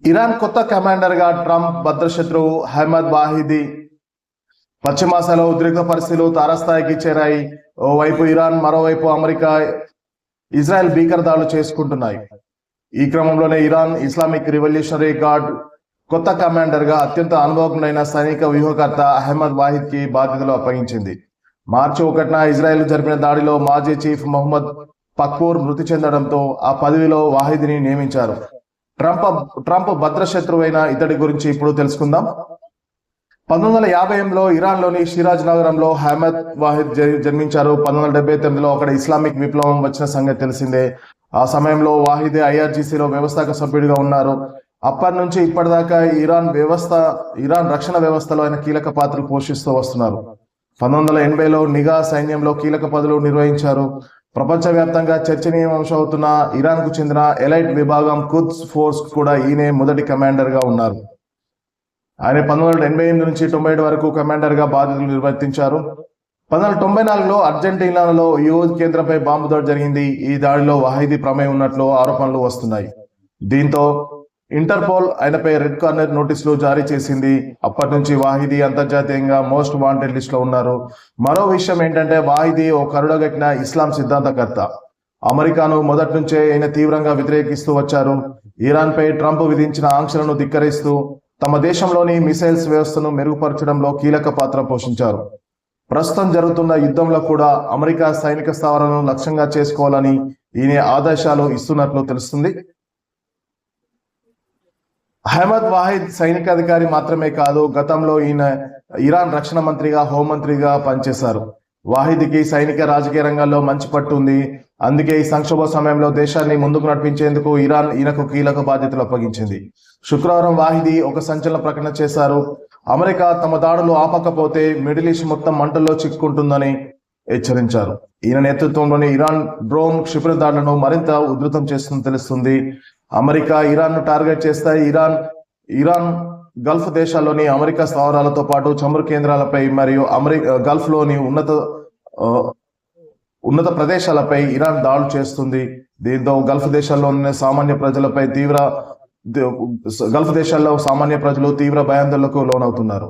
Iran కొత్త commander గా Trump భద్రశత్రువు Ahmed వాహిదీ. పశ్చిమాసియాలో ఉద్రిక్త పరిస్థితులు తారస్థాయికి చేరాయి. ఓవైపు ఇరాన్, మరోవైపు అమెరికా, ఇజ్రాయెల్ భీకర దాడులు చేసుకుంటున్నాయి. ఈ క్రమంలోనే ఇరాన్ ఇస్లామిక్ రివల్యూషనరీ గార్డ్ కొత్త కమాండర్ గా అత్యంత అనుభవజ్ఞుడైన సైనిక వ్యూహకర్త అహ్మద్ వాహిద్ కి బాధ్యతలు అప్పగించింది. మార్చి 1న ఇజ్రాయెల్ జరిపిన దాడిలో మాజీ చీఫ్ మొహమ్మద్ పక్పూర్ మృతి చెందడంతో ఆ పదవిలో వాహిద్ని నియమించారు. ట్రంప్ భద్రశత్రువైన ఇతడి గురించి ఇప్పుడు తెలుసుకుందాం. 1958లో ఇరాన్లోని షిరాజ్ నగరంలో అహ్మద్ వాహిద్ జన్మించారు. 1979లో అక్కడ ఇస్లామిక్ విప్లవం వచ్చిన సంగతి తెలిసిందే. ఆ సమయంలో వాహిద్ ఐఆర్జీసీలో వ్యవస్థాపక సభ్యుడిగా ఉన్నారు. అప్పటి నుంచి ఇప్పటిదాకా ఇరాన్ రక్షణ వ్యవస్థలో ఆయన కీలక పాత్రలు పోషిస్తూ వస్తున్నారు. 1980లో నిఘా సైన్యంలో కీలక పదవులు నిర్వహించారు. ప్రపంచవ్యాప్తంగా చర్చనీయాంశం అవుతున్న ఇరాన్ కు చెందిన ఎలైట్ విభాగం ఖుద్స్ ఫోర్స్ కూడా ఈయనే మొదటి కమాండర్ గా ఉన్నారు. ఆయన 1988 నుంచి 97 వరకు కమాండర్ గా బాధ్యతలు నిర్వర్తించారు. 1994లో అర్జెంటీనాలో యుఎస్ కేంద్రంపై బాంబు దాడి జరిగింది. ఈ దాడిలో వాహిదీ ప్రమేయం ఉన్నట్లు ఆరోపణలు వస్తున్నాయి. దీంతో ఇంటర్పోల్ ఆయనపై రెడ్ కార్నర్ నోటీసులు జారీ చేసింది. అప్పటి నుంచి వాహిదీ అంతర్జాతీయంగా మోస్ట్ వాంటెడ్ లిస్ట్ లో ఉన్నారు. మరో విషయం ఏంటంటే వాహిదీ ఓ కరుడగట్టిన ఇస్లాం సిద్ధాంతకర్త. అమెరికాను మొదటి నుంచే ఆయన తీవ్రంగా వ్యతిరేకిస్తూ వచ్చారు. ఇరాన్ పై ట్రంప్ విధించిన ఆంక్షలను ధిక్కరిస్తూ తమ దేశంలోని మిసైల్స్ వ్యవస్థను మెరుగుపరచడంలో కీలక పాత్ర పోషించారు. ప్రస్తుతం జరుగుతున్న యుద్ధంలో కూడా అమెరికా సైనిక స్థావరాలను లక్ష్యంగా చేసుకోవాలని ఈయన ఆదేశాలు ఇస్తున్నట్లు తెలుస్తుంది. అహ్మద్ వాహిద్ సైనిక అధికారి మాత్రమే కాదు, గతంలో ఈయన ఇరాన్ రక్షణ మంత్రిగా, హోంమంత్రిగా పనిచేశారు. వాహిద్కి సైనిక రాజకీయ రంగాల్లో మంచి పట్టు ఉంది. అందుకే ఈ సంక్షోభ సమయంలో దేశాన్ని ముందుకు నడిపించేందుకు ఇరాన్ ఈయనకు కీలక బాధ్యతలు అప్పగించింది. శుక్రవారం వాహిదీ ఒక సంచలన ప్రకటన చేశారు. అమెరికా తమ దాడులు ఆపకపోతే మిడిల్ ఈస్ట్ మొత్తం మంటల్లో చిక్కుకుంటుందని హెచ్చరించారు. ఈయన నేతృత్వంలోని ఇరాన్ డ్రోన్ క్షిపణి దాడులను మరింత ఉధృతం చేస్తుందని తెలుస్తుంది. అమెరికా ఇరాన్ ను టార్గెట్ చేస్తాయి. ఇరాన్ గల్ఫ్ దేశాల్లోని అమెరికా స్థావరాలతో పాటు చమురు కేంద్రాలపై మరియు గల్ఫ్ లోని ఉన్నత ప్రదేశాలపై ఇరాన్ దాడులు చేస్తుంది. దీంతో గల్ఫ్ దేశాల్లో సామాన్య ప్రజలు తీవ్ర భయాందోళనకు లోనవుతున్నారు.